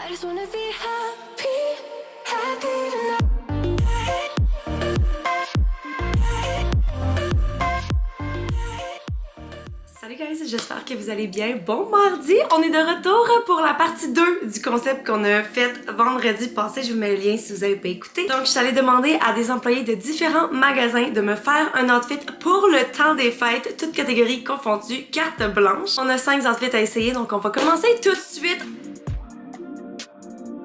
I just wanna be happy, happy tonight. Salut guys, j'espère que vous allez bien. Bon mardi! On est de retour pour la partie 2 du concept qu'on a fait vendredi passé. Je vous mets le lien si vous avez pas écouté. Donc, je suis allée demander à des employés de différents magasins de me faire un outfit pour le temps des fêtes, toutes catégories confondues, carte blanche. On a 5 outfits à essayer, donc on va commencer tout de suite.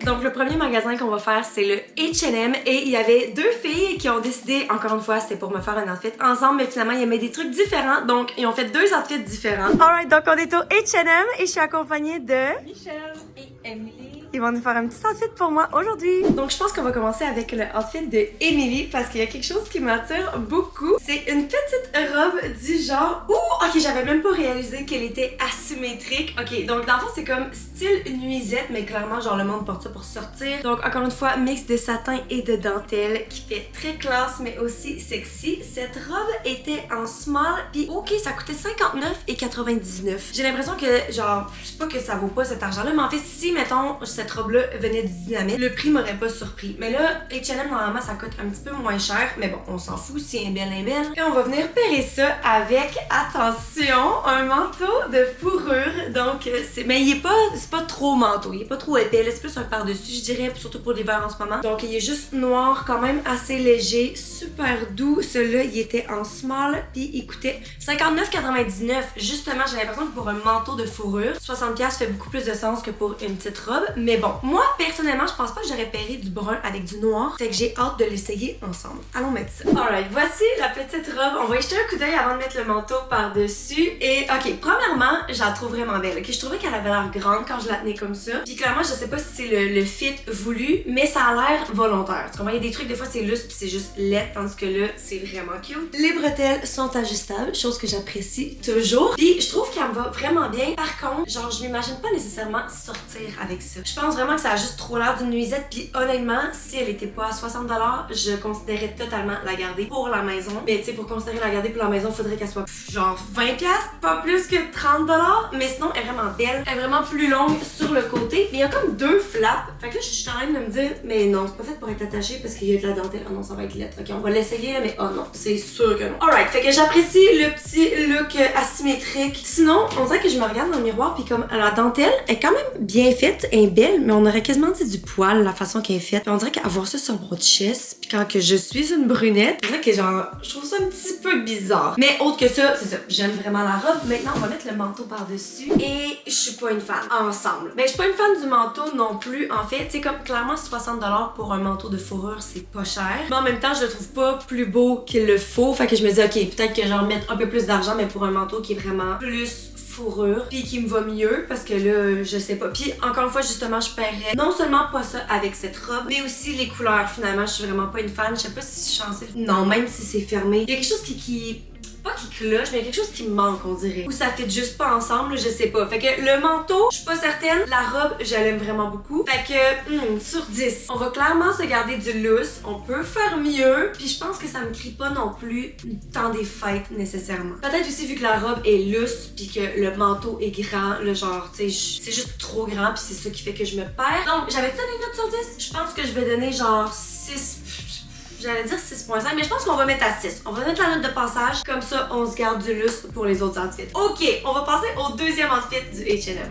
Donc le premier magasin qu'on va faire c'est le H&M et il y avait deux filles qui ont décidé, encore une fois c'était pour me faire un outfit ensemble, mais finalement ils aimaient des trucs différents, donc ils ont fait deux outfits différents. Alright, donc on est au H&M et je suis accompagnée de Michel et Emily. Ils vont nous faire un petit outfit pour moi aujourd'hui. Donc je pense qu'on va commencer avec le outfit de Emily parce qu'il y a quelque chose qui m'attire beaucoup. C'est une petite robe du genre... Ouh! Ok, j'avais même pas réalisé qu'elle était asymétrique. Ok, donc dans le fond c'est comme style nuisette, mais clairement genre le monde porte ça pour sortir. Donc encore une fois, mix de satin et de dentelle qui fait très classe mais aussi sexy. Cette robe était en small puis ok, ça coûtait 59,99. J'ai l'impression que genre, je sais pas que ça vaut pas cet argent là, mais en fait si mettons cette robe-là venait du Dynamite, le prix m'aurait pas surpris. Mais là, H&M, normalement, ça coûte un petit peu moins cher. Mais bon, on s'en fout, si elle est belle, elle est belle. Et on va venir pairer ça avec, attention, un manteau de fourrure. Donc, mais il est pas, c'est pas trop manteau. Il est pas trop épais. C'est plus un par-dessus, je dirais, surtout pour l'hiver en ce moment. Donc, il est juste noir, quand même assez léger, super doux. Celui-là, il était en small, puis il coûtait 59,99. Justement, j'ai l'impression que pour un manteau de fourrure, 60$ fait beaucoup plus de sens que pour une petite robe. Mais bon, moi, personnellement, je pense pas que j'aurais pairé du brun avec du noir. Fait que j'ai hâte de l'essayer ensemble. Allons mettre ça. Alright, voici la petite robe. On va y jeter un coup d'œil avant de mettre le manteau par-dessus. Et ok, premièrement, je la trouve vraiment belle. Ok, je trouvais qu'elle avait l'air grande quand je la tenais comme ça. Puis clairement, je sais pas si c'est le fit voulu, mais ça a l'air volontaire. Tu comprends? Il y a des trucs, des fois, c'est lousse puis c'est juste laid, tandis que là, c'est vraiment cute. Les bretelles sont ajustables, chose que j'apprécie toujours. Puis je trouve qu'elle me va vraiment bien. Par contre, genre, je m'imagine pas nécessairement sortir avec ça. Je pense vraiment que ça a juste trop l'air d'une nuisette, puis honnêtement, si elle était pas à 60$, je considérais totalement la garder pour la maison. Mais tu sais, pour considérer la garder pour la maison, faudrait qu'elle soit genre 20$, pas plus que 30$. Mais sinon, elle est vraiment belle. Elle est vraiment plus longue sur le côté. Mais il y a comme deux flaps. Fait que là, je suis en train de me dire, mais non, c'est pas fait pour être attaché parce qu'il y a de la dentelle. Oh non, ça va être laid. Ok, on va l'essayer là, mais oh non, c'est sûr que non. Alright, fait que j'apprécie le petit look asymétrique. Sinon, on dirait que je me regarde dans le miroir, puis comme la dentelle est quand même bien faite, elle est belle, mais on aurait quasiment dit du poil, la façon qu'elle est faite. Puis on dirait qu'avoir ça sur mon chest, puis quand que je suis une brunette, on dirait que genre, je trouve ça un petit peu bizarre. Mais autre que ça, c'est ça, j'aime vraiment la robe. Maintenant, on va mettre le manteau par-dessus. Et je suis pas une fan. Ensemble. Mais je suis pas une fan du manteau non plus. En fait, tu sais, comme clairement 60$ pour un manteau de fourrure, c'est pas cher. Mais en même temps, je le trouve pas plus beau qu'il le faut. Fait que je me dis, ok, peut-être que genre mettre un peu plus d'argent, mais pour un manteau qui est vraiment plus fourrure, puis qui me va mieux parce que là, je sais pas. Puis encore une fois, justement, je paierais non seulement pas ça avec cette robe, mais aussi les couleurs. Finalement, je suis vraiment pas une fan. Je sais pas si je suis censée. Non, même si c'est fermé. Il y a quelque chose qui pas qui cloche, mais il y a quelque chose qui me manque, on dirait. Ou ça fit juste pas ensemble, je sais pas. Fait que le manteau, je suis pas certaine. La robe, je l'aime vraiment beaucoup. Fait que, sur 10. On va clairement se garder du loose. On peut faire mieux. Puis je pense que ça me crie pas non plus tant des fêtes, nécessairement. Peut-être aussi vu que la robe est loose, puis que le manteau est grand, le genre, tu sais, c'est juste trop grand, puis c'est ça qui fait que je me perds. Donc, j'avais donné une note sur 10. Je pense que je vais donner genre 6. J'allais dire 6.5, mais je pense qu'on va mettre à 6. On va mettre la note de passage, comme ça on se garde du lustre pour les autres outfits. Ok, on va passer au deuxième outfit du H&M.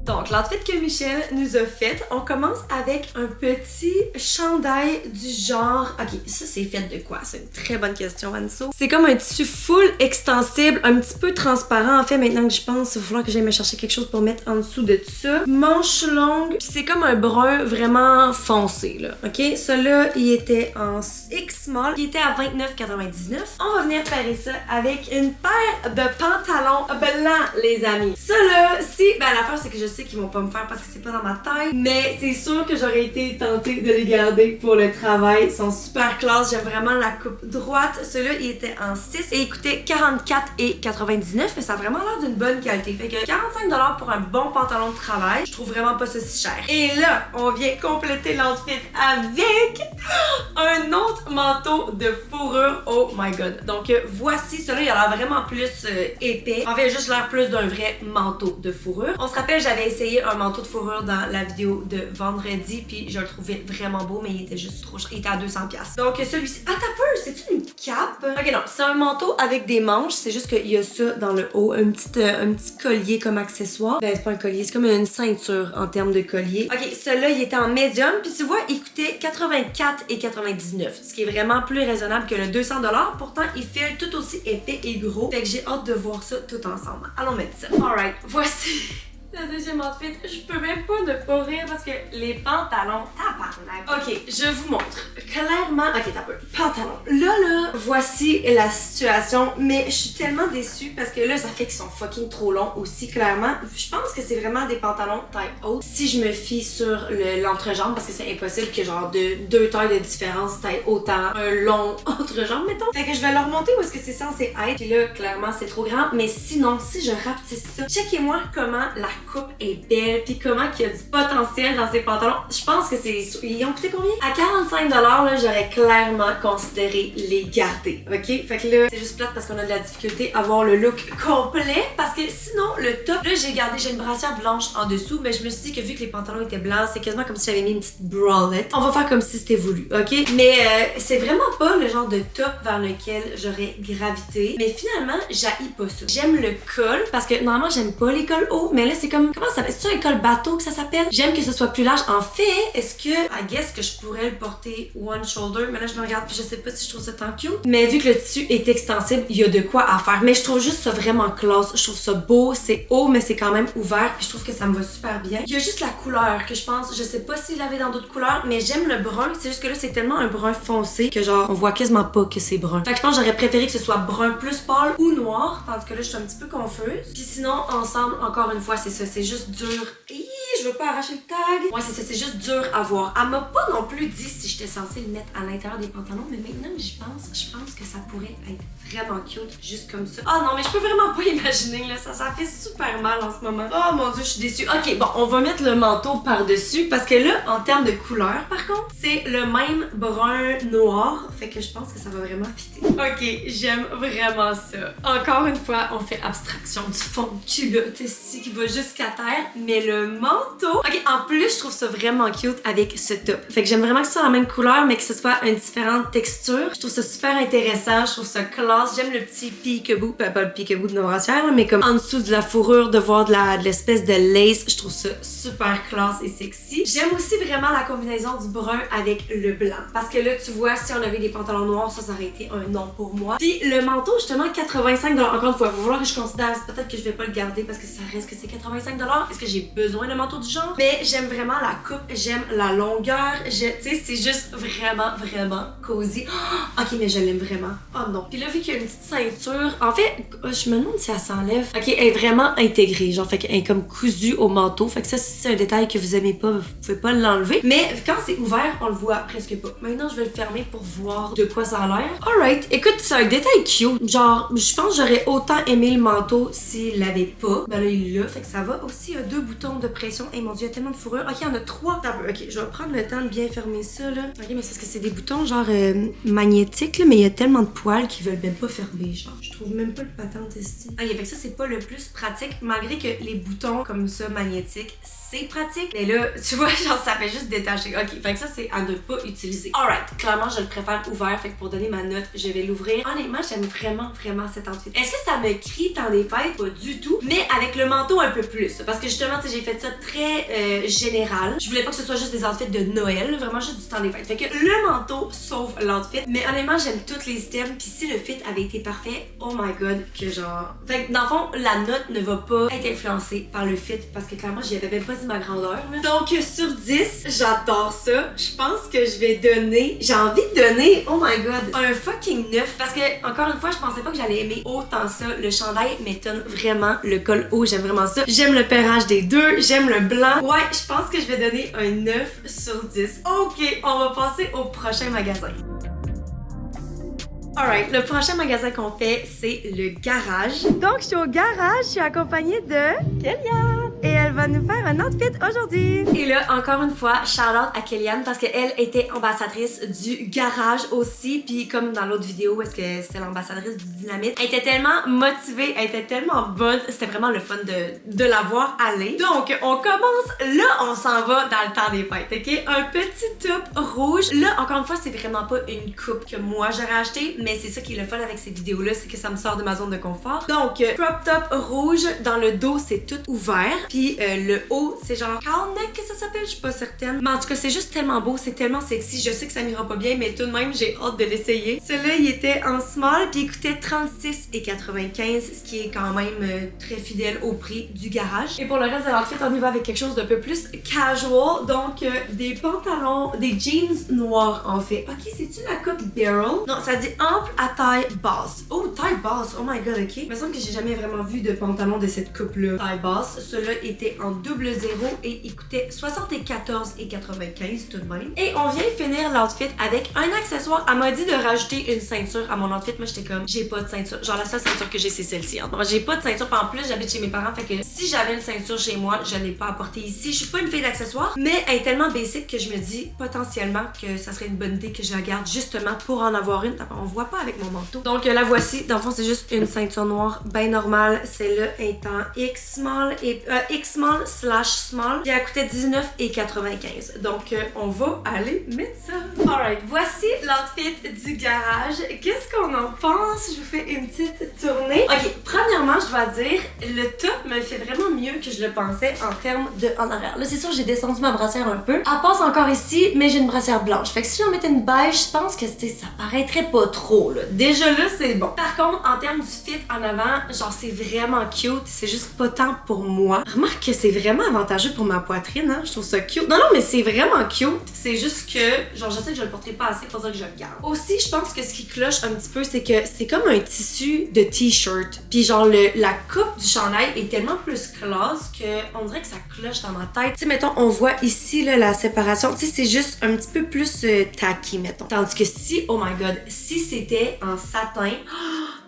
Donc, l'outfit que Michel nous a fait, on commence avec un petit chandail du genre... Ok, ça c'est fait de quoi? C'est une très bonne question, Anso. C'est comme un tissu full extensible, un petit peu transparent. En fait, maintenant que j'y pense, il va falloir que j'aille me chercher quelque chose pour mettre en dessous de ça. Manche longue, c'est comme un brun vraiment foncé, là. Ok, celui-là, il était en X-Small, il était à 29,99. On va venir pairer ça avec une paire de pantalons blancs, les amis. Ça là, si... Ben, l'affaire, c'est que je sais qu'ils vont pas me faire parce que c'est pas dans ma taille, mais c'est sûr que j'aurais été tentée de les garder pour le travail. Ils sont super classe, j'aime vraiment la coupe droite. Celui-là, il était en 6 et il coûtait 44,99, mais ça a vraiment l'air d'une bonne qualité. Fait que 45$ pour un bon pantalon de travail, je trouve vraiment pas ça si cher. Et là, on vient compléter l'outfit avec un autre manteau de fourrure. Oh my god. Donc voici, celui-là, il a l'air vraiment plus épais. En fait, juste l'air plus d'un vrai manteau de fourrure. fourrure. On se rappelle, j'avais essayé un manteau de fourrure dans la vidéo de vendredi, puis je le trouvais vraiment beau, mais il était juste trop cher. Il était à 200$. Donc celui-ci, ah t'as peur, c'est-tu une cape? Ok non, c'est un manteau avec des manches, c'est juste qu'il y a ça dans le haut, un petit collier comme accessoire. Ben c'est pas un collier, c'est comme une ceinture en termes de collier. Ok, celui-là il était en médium, puis tu vois, il coûtait 84,99$, ce qui est vraiment plus raisonnable que le 200$. Pourtant, il file tout aussi épais et gros. Fait que j'ai hâte de voir ça tout ensemble. Allons mettre ça. Alright, voici la deuxième outfit. Je peux même pas ne pas rire parce que les pantalons, tabarnak. Ok, je vous montre. Clairement, ok, t'as peu. Pantalons. Là, voici la situation. Mais je suis tellement déçue parce que là, ça fait qu'ils sont fucking trop longs aussi, clairement. Je pense que c'est vraiment des pantalons taille haute. Si je me fie sur l'entrejambe, parce que c'est impossible que genre de 2 tailles de différence taille autant un long entrejambe, mettons. Fait que je vais leur monter où est-ce que c'est censé être. Puis là, clairement, c'est trop grand. Mais sinon, si je rapetisse ça, checkez-moi comment la coupe est belle, puis comment qu'il y a du potentiel dans ces pantalons. Je pense que c'est... Ils ont coûté combien? À 45$, là, j'aurais clairement considéré les garder, ok? Fait que là, c'est juste plate parce qu'on a de la difficulté à avoir le look complet, parce que sinon, le top, là, j'ai une brassière blanche en dessous, mais je me suis dit que vu que les pantalons étaient blancs, c'est quasiment comme si j'avais mis une petite bralette. On va faire comme si c'était voulu, ok? Mais c'est vraiment pas le genre de top vers lequel j'aurais gravité, mais finalement, j'haïs pas ça. J'aime le col, parce que normalement, j'aime pas les cols hauts, mais là, c'est comme, comment ça s'appelle? C'est un col bateau que ça s'appelle? J'aime que ce soit plus large. En fait, est-ce que, I guess que je pourrais le porter one shoulder, mais là, je me regarde puis je sais pas si je trouve ça tant cute. Mais vu que le tissu est extensible, il y a de quoi à faire. Mais je trouve juste ça vraiment classe. Je trouve ça beau, c'est haut, mais c'est quand même ouvert, puis je trouve que ça me va super bien. Il y a juste la couleur que je pense, je sais pas s'il l'avait dans d'autres couleurs, mais j'aime le brun. C'est juste que là, c'est tellement un brun foncé que genre, on voit quasiment pas que c'est brun. Fait que je pense que j'aurais préféré que ce soit brun plus pâle ou noir, tandis que là, je suis un petit peu confuse. Puis sinon, ensemble, encore une fois, c'est ça, c'est juste dur. Je veux pas arracher le tag. Ouais, c'est ça, c'est juste dur à voir. Elle m'a pas non plus dit si j'étais censée le mettre à l'intérieur des pantalons, mais maintenant que j'y pense, je pense que ça pourrait être vraiment cute, juste comme ça. Oh non, mais je peux vraiment pas imaginer, là, ça fait super mal en ce moment. Oh mon dieu, je suis déçue. Ok, bon, on va mettre le manteau par-dessus, parce que là, en termes de couleur, par contre, c'est le même brun noir, fait que je pense que ça va vraiment fitter. Ok, j'aime vraiment ça. Encore une fois, on fait abstraction du fond de culotte ici qui va jusqu'à terre, mais le manteau... Ok, en plus, je trouve ça vraiment cute avec ce top. Fait que j'aime vraiment que ce soit la même couleur, mais que ce soit une différente texture. Je trouve ça super intéressant, je trouve ça classe. J'aime le petit peekaboo, pas le peekaboo de nos brassières, mais comme en dessous de la fourrure, de voir de l'espèce de lace. Je trouve ça super classe et sexy. J'aime aussi vraiment la combinaison du brun avec le blanc. Parce que là, tu vois, si on avait des pantalons noirs, ça aurait été un non pour moi. Puis le manteau, justement, 85$. Encore une fois, il va falloir que je considère, peut-être que je vais pas le garder parce que ça reste que c'est 85$. Est-ce que j'ai besoin d'un manteau du genre? Mais j'aime vraiment la coupe, j'aime la longueur, tu sais, c'est juste vraiment cosy. Oh, ok, mais je l'aime vraiment. Oh non. Puis là, vu qu'il y a une petite ceinture, en fait, je me demande si elle s'enlève. Ok, elle est vraiment intégrée, genre, fait qu'elle est comme cousue au manteau. Fait que ça, si c'est un détail que vous aimez pas, vous pouvez pas l'enlever. Mais quand c'est ouvert, on le voit presque pas. Maintenant, je vais le fermer pour voir de quoi ça a l'air. Alright, écoute, c'est un détail cute. Genre, je pense que j'aurais autant aimé le manteau s'il l'avait pas. Ben là, il l'a, fait que ça va. Aussi, il y a 2 boutons de pression. Et mon dieu, il y a tellement de fourrure. Ok, il y en a 3. Ok, je vais prendre le temps de bien fermer ça, là. Ok, mais c'est parce que c'est des boutons genre magnétiques, là, mais il y a tellement de poils qu'ils veulent même pas fermer, genre. Je trouve même pas le patente ici. Ok, fait que ça, c'est pas le plus pratique, malgré que les boutons comme ça, magnétiques, c'est pratique. Mais là, tu vois, genre, ça fait juste détacher. Ok, fait que ça, c'est à ne pas utiliser. Alright, clairement, je le préfère ouvert, fait que pour donner ma note, je vais l'ouvrir. Honnêtement, j'aime vraiment cet outfit. Est-ce que ça me crie temps des fêtes? Pas du tout, mais avec le manteau un peu plus. Parce que justement, tu sais, j'ai fait ça très général. Je voulais pas que ce soit juste des outfits de Noël, vraiment juste du temps des fêtes. Fait que le manteau sauve l'outfit. Mais honnêtement, j'aime tous les items. Puis si le fit avait été parfait, oh my god, que genre... Fait que dans le fond, la note ne va pas être influencée par le fit. Parce que clairement, j'y avais même pas dit ma grandeur. Là. Donc sur 10, j'adore ça. Je pense que je vais donner... J'ai envie de donner, oh my god, un fucking 9. Parce que, encore une fois, je pensais pas que j'allais aimer autant ça. Le chandail m'étonne vraiment. Le col haut, j'aime vraiment ça. J'aime le pairage des deux. J'aime le blanc. Ouais, je pense que je vais donner un 9 sur 10. Ok, on va passer au prochain magasin. Alright, le prochain magasin qu'on fait, c'est le garage. Donc, je suis au garage, je suis accompagnée de Kélia. Et elle elle va nous faire un outfit aujourd'hui. Et là, encore une fois, shout out à Kellyanne parce qu'elle était ambassadrice du garage aussi. Puis comme dans l'autre vidéo, est-ce que c'était l'ambassadrice du dynamite, elle était tellement motivée, elle était tellement bonne. C'était vraiment le fun de la voir aller. Donc, on commence. Là, on s'en va dans le temps des fêtes, ok? Un petit top rouge. Là, encore une fois, c'est vraiment pas une coupe que moi j'aurais acheté, mais c'est ça qui est le fun avec ces vidéos-là, c'est que ça me sort de ma zone de confort. Donc, crop top rouge. Dans le dos, c'est tout ouvert. Puis le haut, c'est genre cowl neck que ça s'appelle, je suis pas certaine. Mais en tout cas, c'est juste tellement beau, c'est tellement sexy. Je sais que ça m'ira pas bien, mais tout de même, j'ai hâte de l'essayer. Celui-là, il était en small, puis il coûtait 36,95, ce qui est quand même très fidèle au prix du garage. Et pour le reste de l'outfit, on y va avec quelque chose d'un peu plus casual. Donc, des pantalons, des jeans noirs en fait. Ok, c'est-tu la coupe barrel? Non, ça dit ample à taille basse. Oh, taille basse, oh my god, ok. Il me semble que j'ai jamais vraiment vu de pantalon de cette coupe-là. Taille basse. Celui-là était en double zéro et il coûtait 74,95 tout de même. Et on vient finir l'outfit avec un accessoire. Elle m'a dit de rajouter une ceinture à mon outfit. Moi, j'étais comme, j'ai pas de ceinture. Genre, la seule ceinture que j'ai, c'est celle-ci. Hein. J'ai pas de ceinture. En plus, j'habite chez mes parents. Fait que si j'avais une ceinture chez moi, je l'ai pas apportée ici. Je suis pas une fille d'accessoires, mais elle est tellement basic que je me dis potentiellement que ça serait une bonne idée que je la garde justement pour en avoir une. On voit pas avec mon manteau. Donc, la voici. Dans le fond, c'est juste une ceinture noire bien normale. Celle-là est en X-small et X-small/small. Puis elle coûtait 19,95. Donc, on va aller mettre ça. Alright, voici l'outfit du garage. Qu'est-ce qu'on en pense? Je vous fais une petite tournée. Ok, premièrement, je dois dire, le top me fait vraiment mieux que je le pensais en termes de en arrière. Là, c'est sûr, j'ai descendu ma brassière un peu. Elle passe encore ici, mais j'ai une brassière blanche. Fait que si j'en mettais une beige, je pense que ça paraîtrait pas trop, là. Déjà là, c'est bon. Par contre, en termes du fit en avant, genre, c'est vraiment cute. C'est juste pas tant pour moi. Remarque que c'est vraiment avantageux pour ma poitrine, hein. Je trouve ça cute. Non, mais c'est vraiment cute. C'est juste que, genre, je sais que je le porterai pas assez pour dire que je le garde. Aussi, je pense que ce qui cloche un petit peu, c'est que c'est comme un tissu de t-shirt. Puis genre, la coupe du chandail est tellement plus classe que on dirait que ça cloche dans ma tête. Tu sais, mettons, on voit ici, là, la séparation. Tu sais, c'est juste un petit peu plus tacky, mettons. Tandis que si, oh my god, si c'était en satin...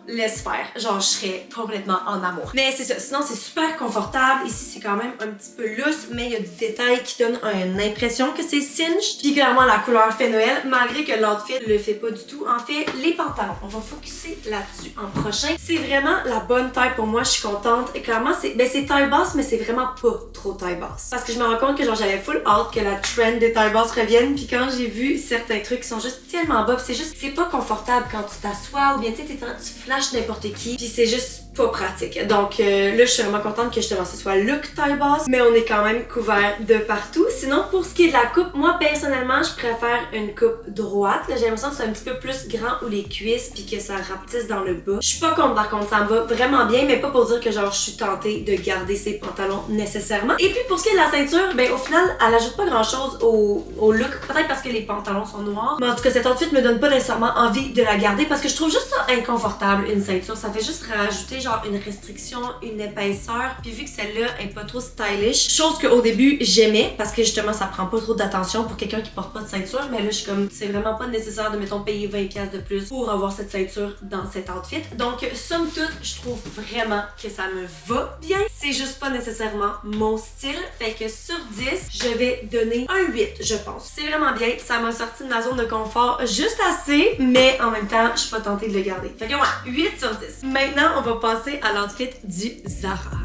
laisse faire. Genre, je serais complètement en amour. Mais c'est ça. Sinon, c'est super confortable. Ici, c'est quand même un petit peu lousse, mais il y a du détail qui donne une impression que c'est singed. Puis clairement, la couleur fait Noël, malgré que l'outfit le fait pas du tout. En fait, les pantalons, on va focuser là-dessus en prochain. C'est vraiment la bonne taille pour moi. Je suis contente. Et clairement, c'est taille basse, mais c'est vraiment pas trop taille basse. Parce que je me rends compte que genre, j'avais full hâte que la trend des tailles basses revienne. Puis quand j'ai vu certains trucs qui sont juste tellement bas, c'est pas confortable quand tu t'assois ou bien tu flashes n'importe qui, puis c'est juste pas pratique. Donc là, je suis vraiment contente que justement ce soit look taille basse, mais on est quand même couvert de partout. Sinon, pour ce qui est de la coupe, moi personnellement, je préfère une coupe droite. Là, j'ai l'impression que c'est un petit peu plus grand ou les cuisses, puis que ça rapetisse dans le bas. Je suis pas contre, par contre, ça me va vraiment bien, mais pas pour dire que genre je suis tentée de garder ces pantalons nécessairement. Et puis pour ce qui est de la ceinture, ben au final, elle ajoute pas grand chose au look, peut-être parce que les pantalons sont noirs, mais en tout cas, cet outfit me donne pas nécessairement envie de la garder parce que je trouve juste ça inconfortable, une ceinture. Ça fait juste rajouter genre une restriction, une épaisseur, puis vu que celle-là est pas trop stylish, chose qu'au début j'aimais parce que justement ça prend pas trop d'attention pour quelqu'un qui porte pas de ceinture, mais là je suis comme c'est vraiment pas nécessaire de mettons payer 20$ de plus pour avoir cette ceinture dans cet outfit. Donc somme toute, je trouve vraiment que ça me va bien. C'est juste pas nécessairement mon style, fait que sur 10, je vais donner un 8, je pense. C'est vraiment bien, ça m'a sorti de ma zone de confort juste assez, mais en même temps, je suis pas tentée de le garder. Fait que ouais, 8 sur 10. Maintenant, on va passer à l'outfit du Zara.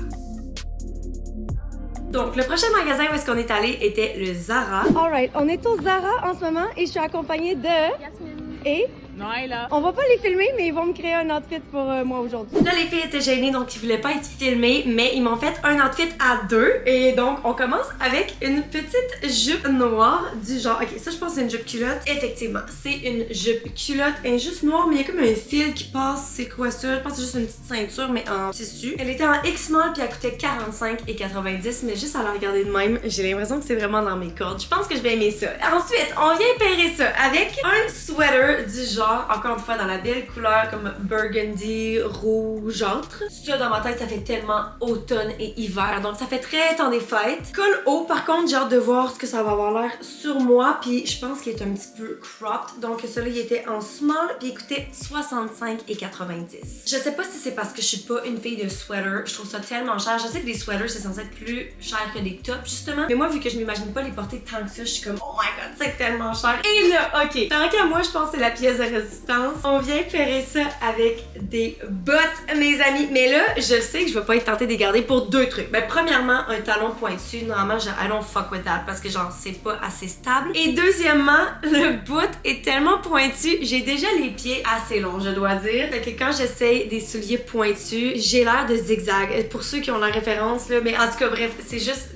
Donc, le prochain magasin où est-ce qu'on est allé était le Zara. Alright, on est au Zara en ce moment et je suis accompagnée de... Yasmine. Et... Noëlla. On va pas les filmer, mais ils vont me créer un outfit pour moi aujourd'hui. Là, les filles étaient gênées, donc ils voulaient pas être filmées, mais ils m'ont fait un outfit à deux. Et donc, on commence avec une petite jupe noire du genre... Ok, ça, je pense que c'est une jupe culotte. Effectivement, c'est une jupe culotte. Elle est juste noire, mais il y a comme un fil qui passe. C'est quoi ça? Je pense que c'est juste une petite ceinture, mais en tissu. Elle était en X-small, puis elle coûtait 45,90. Mais juste à la regarder de même, j'ai l'impression que c'est vraiment dans mes cordes. Je pense que je vais aimer ça. Ensuite, on vient pairer ça avec un sweater du genre genre, encore une fois, dans la belle couleur comme burgundy, rougeâtre. Ça, dans ma tête, ça fait tellement automne et hiver. Donc, ça fait très temps des fêtes. Col haut, par contre, j'ai hâte de voir ce que ça va avoir l'air sur moi. Puis, je pense qu'il est un petit peu cropped. Donc, celui-là, il était en small. Puis, il coûtait 65,90. Je sais pas si c'est parce que je suis pas une fille de sweater. Je trouve ça tellement cher. Je sais que des sweaters, c'est censé être plus cher que des tops, justement. Mais moi, vu que je m'imagine pas les porter tant que ça, je suis comme, oh my god, c'est tellement cher. Et là, ok, tant qu'à moi, je pense que c'est la pièce de résistance. On vient faire ça avec des bottes, mes amis. Mais là, je sais que je vais pas être tentée de les garder pour deux trucs. Ben, premièrement, un talon pointu. Normalement, I don't fuck with that parce que genre, c'est pas assez stable. Et deuxièmement, le bout est tellement pointu. J'ai déjà les pieds assez longs, je dois dire. Fait que quand j'essaye des souliers pointus, j'ai l'air de zigzag. Pour ceux qui ont la référence, là, mais en tout cas, bref, c'est juste...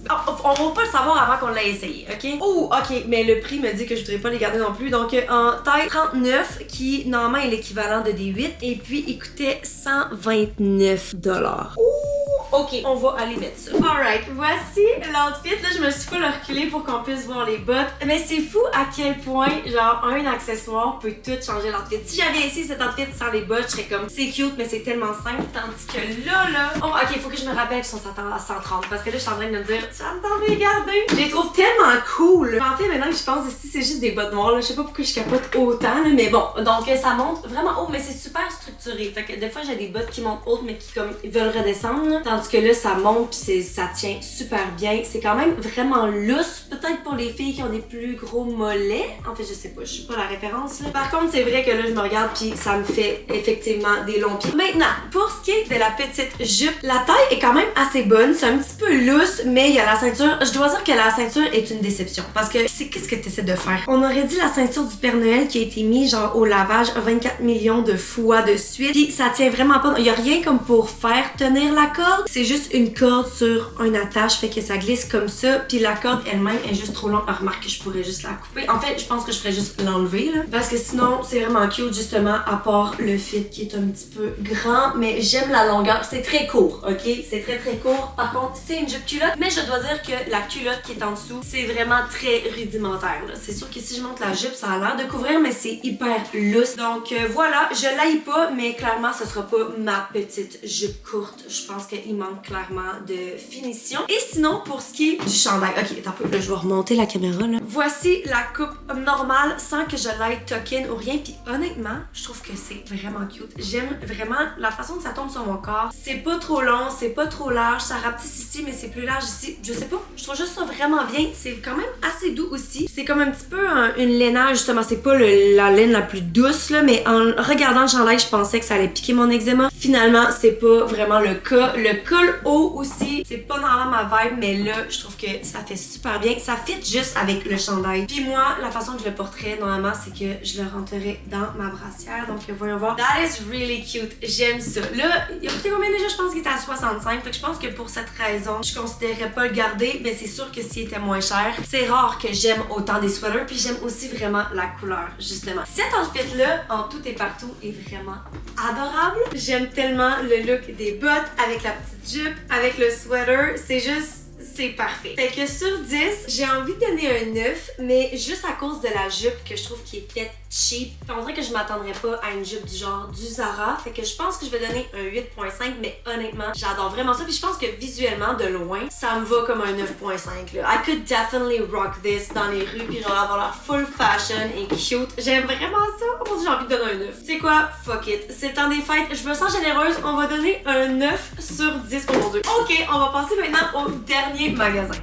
On va pas le savoir avant qu'on l'ait essayé, ok? Oh, ok, mais le prix me dit que je voudrais pas les garder non plus. Donc, en taille 39, qui normalement est l'équivalent de D8, et puis il coûtait 129 $. Ok, on va aller mettre ça. Alright, voici l'outfit. Là, je me suis full reculée pour qu'on puisse voir les bottes. Mais c'est fou à quel point, genre, un accessoire peut tout changer l'outfit. Si j'avais essayé cet outfit sans les bottes, je serais comme, c'est cute, mais c'est tellement simple. Tandis que là... Oh, ok, il faut que je me rappelle qu'ils sont à 130. Parce que là, je suis en train de me dire, j'entends les garder. Je les trouve tellement cool. En fait, maintenant que je pense ici, c'est juste des bottes noires. Là. Je sais pas pourquoi je capote autant, là, mais bon. Donc, ça monte vraiment haut, mais c'est super structuré. Fait que des fois, j'ai des bottes qui montent hautes, mais qui, comme, veulent redescendre. Là. Tandis que là, ça monte pis ça tient super bien. C'est quand même vraiment lousse, peut-être pour les filles qui ont des plus gros mollets. En fait, je sais pas, je suis pas la référence. Là. Par contre, c'est vrai que là, je me regarde pis ça me fait effectivement des longs pieds. Maintenant, pour ce qui est de la petite jupe, la taille est quand même assez bonne. C'est un petit peu lousse, mais il y a la ceinture. Je dois dire que la ceinture est une déception. Parce que c'est qu'est-ce que tu essaies de faire? On aurait dit la ceinture du Père Noël qui a été mise genre au lavage 24 millions de fois de suite. Pis ça tient vraiment pas. Il y a rien comme pour faire tenir la corde. C'est juste une corde sur un attache, fait que ça glisse comme ça, puis la corde elle-même est juste trop longue. Alors, remarque que je pourrais juste la couper. En fait, je pense que je ferais juste l'enlever, là, parce que sinon, c'est vraiment cute, justement, à part le fit qui est un petit peu grand, mais j'aime la longueur. C'est très court, ok? C'est très très court. Par contre, c'est une jupe culotte, mais je dois dire que la culotte qui est en dessous, c'est vraiment très rudimentaire, là. C'est sûr que si je monte la jupe, ça a l'air de couvrir, mais c'est hyper lousse. Donc, voilà, je l'aille pas, mais clairement, ce sera pas ma petite jupe courte. Je pense qu'il manque clairement de finition. Et sinon, pour ce qui est du chandail, ok, attends un peu, là, je vais remonter la caméra, là. Voici la coupe normale sans que je l'aille tuck-in ou rien. Puis honnêtement, je trouve que c'est vraiment cute. J'aime vraiment la façon que ça tombe sur mon corps. C'est pas trop long, c'est pas trop large. Ça rapetisse ici, mais c'est plus large ici. Je sais pas, je trouve juste ça vraiment bien. C'est quand même assez doux aussi. C'est comme un petit peu une lainage, justement. C'est pas la laine la plus douce, là, mais en regardant le chandail, je pensais que ça allait piquer mon eczéma. Finalement, c'est pas vraiment le cas. Le col haut aussi, c'est pas normalement ma vibe, mais là, je trouve que ça fait super bien. Ça fit juste avec le chandail. Puis moi, la façon que je le porterais, normalement, c'est que je le rentrerais dans ma brassière. Donc, voyons voir. That is really cute. J'aime ça. Là, il a coûté combien déjà? Je pense qu'il était à 65. Fait que je pense que pour cette raison, je considérerais pas le garder, mais c'est sûr que s'il était moins cher, c'est rare que j'aime autant des sweaters. Puis j'aime aussi vraiment la couleur, justement. Cet outfit-là, en tout et partout, est vraiment adorable. J'aime tellement le look des bottes avec la petite jupe, avec le sweater, c'est juste... c'est parfait. Fait que sur 10, j'ai envie de donner un 9, mais juste à cause de la jupe que je trouve qui est faite cheap. On dirait que je m'attendrais pas à une jupe du genre du Zara. Fait que je pense que je vais donner un 8.5, mais honnêtement, j'adore vraiment ça. Puis je pense que visuellement, de loin, ça me va comme un 9.5 là. I could definitely rock this dans les rues, puis genre avoir l'air full fashion et cute. J'aime vraiment ça. Oh mon dieu, j'ai envie de donner un 9. Tu sais quoi? Fuck it. C'est le temps des fêtes. Je me sens généreuse. On va donner un 9 sur 10. Oh mon dieu. Ok, on va passer maintenant au dernier magasin.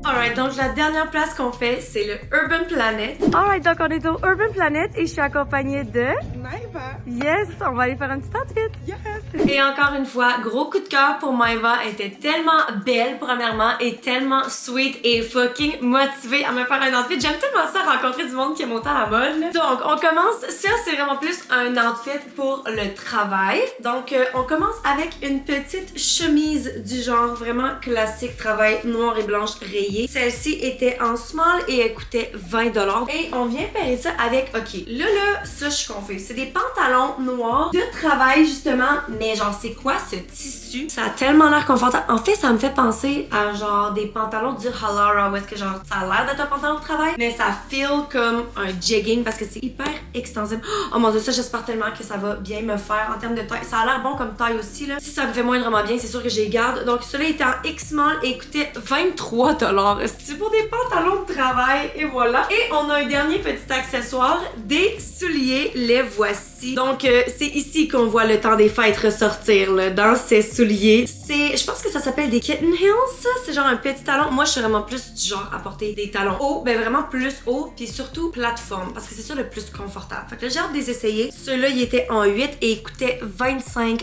Alright, donc la dernière place qu'on fait, c'est le Urban Planet. Alright, donc on est au Urban Planet et je suis accompagnée de... Maëva. Yes, on va aller faire un petit outfit. Yes. Et encore une fois, gros coup de cœur pour Maëva. Elle était tellement belle, premièrement, et tellement sweet et fucking motivée à me faire un outfit. J'aime tellement ça, rencontrer du monde qui aime autant la mode. Là. Donc, on commence. Ça, c'est vraiment plus un outfit pour le travail. Donc, on commence avec une petite chemise du genre vraiment classique, travail noir et blanche rayée. essayé. Celle-ci était en small et elle coûtait 20$. Et on vient pairer ça avec, ok, là, ça je suis confuse. C'est des pantalons noirs de travail justement, mais genre c'est quoi ce tissu? Ça a tellement l'air confortable. En fait, ça me fait penser à genre des pantalons du Halara où est-ce que genre ça a l'air d'être un pantalon de travail, mais ça feel comme un jegging parce que c'est hyper extensible. Oh mon dieu, ça j'espère tellement que ça va bien me faire en termes de taille. Ça a l'air bon comme taille aussi là. Si ça me fait moindrement bien, c'est sûr que je les garde. Donc celui-là était en X-Small et coûtait 23$. C'est pour des pantalons de travail et voilà. Et on a un dernier petit accessoire, des souliers. Les voici. Donc c'est ici qu'on voit le temps des fêtes ressortir là, dans ces souliers. Je pense que ça s'appelle des Kitten Heels, ça. C'est genre un petit talon. Moi je suis vraiment plus du genre à porter des talons hauts, ben vraiment plus hauts, puis surtout plateforme parce que c'est ça le plus confortable. Fait que là j'ai hâte de les essayer. Celui-là il était en 8 et il coûtait 25$.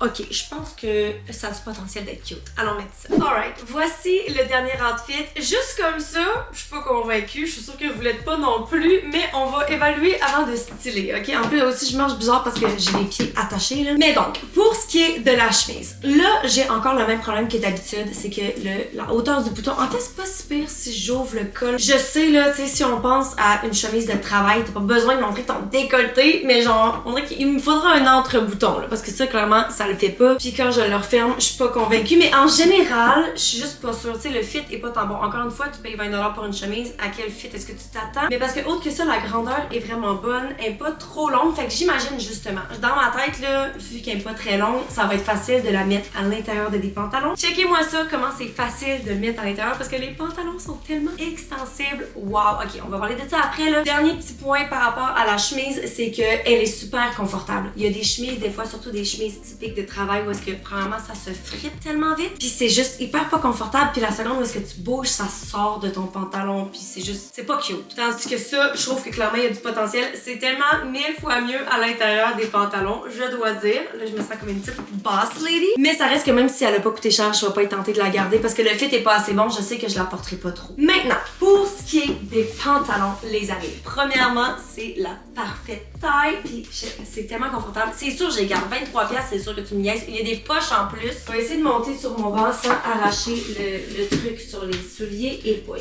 Ok, je pense que ça a du potentiel d'être cute. Allons mettre ça. Alright, voici le dernier outfit. Juste comme ça, je suis pas convaincue. Je suis sûre que vous l'êtes pas non plus, mais on va évaluer avant de styler, ok? En plus aussi je marche bizarre parce que j'ai les pieds attachés là. Mais donc, pour ce qui est de la chemise, là j'ai encore le même problème que d'habitude, c'est que la hauteur du bouton, en fait c'est pas si pire si j'ouvre le col. Je sais là, tu sais, si on pense à une chemise de travail, t'as pas besoin de montrer ton décolleté, mais genre, on dirait qu'il me faudra un entre-bouton là, parce que ça clairement ça le fait pas. Puis quand je le referme, je suis pas convaincue, mais en général, je suis juste pas sûre, tu sais, le fit est pas tant bon. Encore une fois, tu payes 20$ pour une chemise, à quel fit est-ce que tu t'attends? Mais parce que autre que ça, la grandeur est vraiment bonne, elle est pas trop longue, fait que j'imagine justement, dans ma tête là, vu qu'elle est pas très longue, ça va être facile de la mettre à l'intérieur de des pantalons. Checkez-moi ça, comment c'est facile de le mettre à l'intérieur, parce que les pantalons sont tellement extensibles. Wow, ok, on va parler de ça après là. Dernier petit point par rapport à la chemise, c'est que elle est super confortable. Il y a des chemises, des fois, surtout des chemises typiques de travail où est-ce que probablement ça se fripe tellement vite, puis c'est juste hyper pas confortable, puis la seconde où est-ce que tu bouges, ça sort de ton pantalon, puis c'est juste, c'est pas cute. Tandis que ça, je trouve que clairement il y a du potentiel. C'est tellement 1000 fois mieux à l'intérieur des pantalons, je dois dire. Là, je me sens comme une petite boss lady. Mais ça reste que même si elle a pas coûté cher, je vais pas être tentée de la garder parce que le fit est pas assez bon. Je sais que je la porterai pas trop. Maintenant, pour ce qui est des pantalons, les amis. Premièrement, c'est la parfaite taille. Puis c'est tellement confortable. C'est sûr, je les garde 23$. C'est sûr que tu me niaises. Il y a des poches en plus. Je vais essayer de monter sur mon banc sans arracher le truc sur les souliers et oui.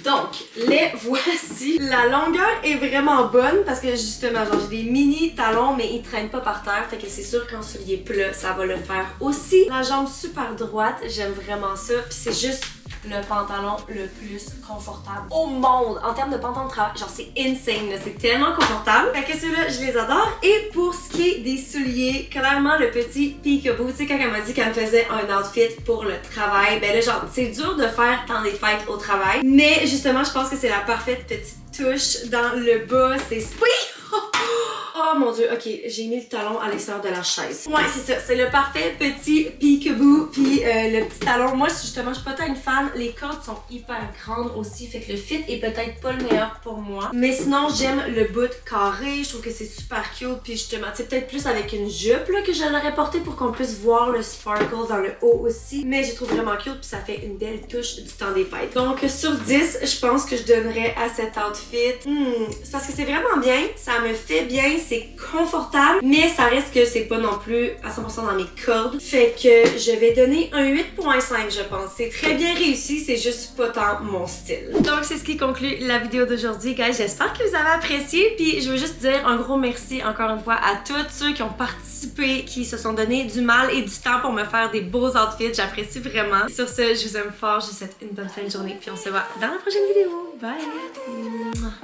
Donc, les voici. La longueur est vraiment bonne parce que justement, genre j'ai des mini talons mais ils traînent pas par terre. Fait que c'est sûr qu'en soulier plat, ça va le faire aussi. La jambe super droite, j'aime vraiment ça. Puis c'est juste le pantalon le plus confortable au monde. En termes de pantalon de travail, genre c'est insane, c'est tellement confortable. Fait que ceux-là, je les adore. Et pour ce qui est des souliers, clairement le petit peekaboo, tu sais quand elle m'a dit qu'elle me faisait un outfit pour le travail, ben là genre c'est dur de faire tant des fêtes au travail. Mais justement, je pense que c'est la parfaite petite touche dans le bas, c'est oh mon dieu, ok, j'ai mis le talon à l'extérieur de la chaise. Ouais, c'est ça, c'est le parfait petit peekaboo, puis le petit talon. Moi, justement, je suis pas tant une fan. Les cordes sont hyper grandes aussi, fait que le fit est peut-être pas le meilleur pour moi. Mais sinon, j'aime le bout carré, je trouve que c'est super cute, puis justement, c'est peut-être plus avec une jupe là, que je l'aurais porté pour qu'on puisse voir le sparkle dans le haut aussi. Mais je trouve vraiment cute, puis ça fait une belle touche du temps des fêtes. Donc, sur 10, je pense que je donnerais à cet outfit. C'est parce que c'est vraiment bien, ça me fait bien, c'est confortable, mais ça reste que c'est pas non plus à 100% dans mes cordes. Fait que je vais donner un 8.5, je pense. C'est très bien réussi, c'est juste pas tant mon style. Donc c'est ce qui conclut la vidéo d'aujourd'hui, guys. J'espère que vous avez apprécié, puis je veux juste dire un gros merci encore une fois à tous ceux qui ont participé, qui se sont donné du mal et du temps pour me faire des beaux outfits. J'apprécie vraiment. Sur ce, je vous aime fort, je vous souhaite une bonne fin de journée, puis on se voit dans la prochaine vidéo. Bye!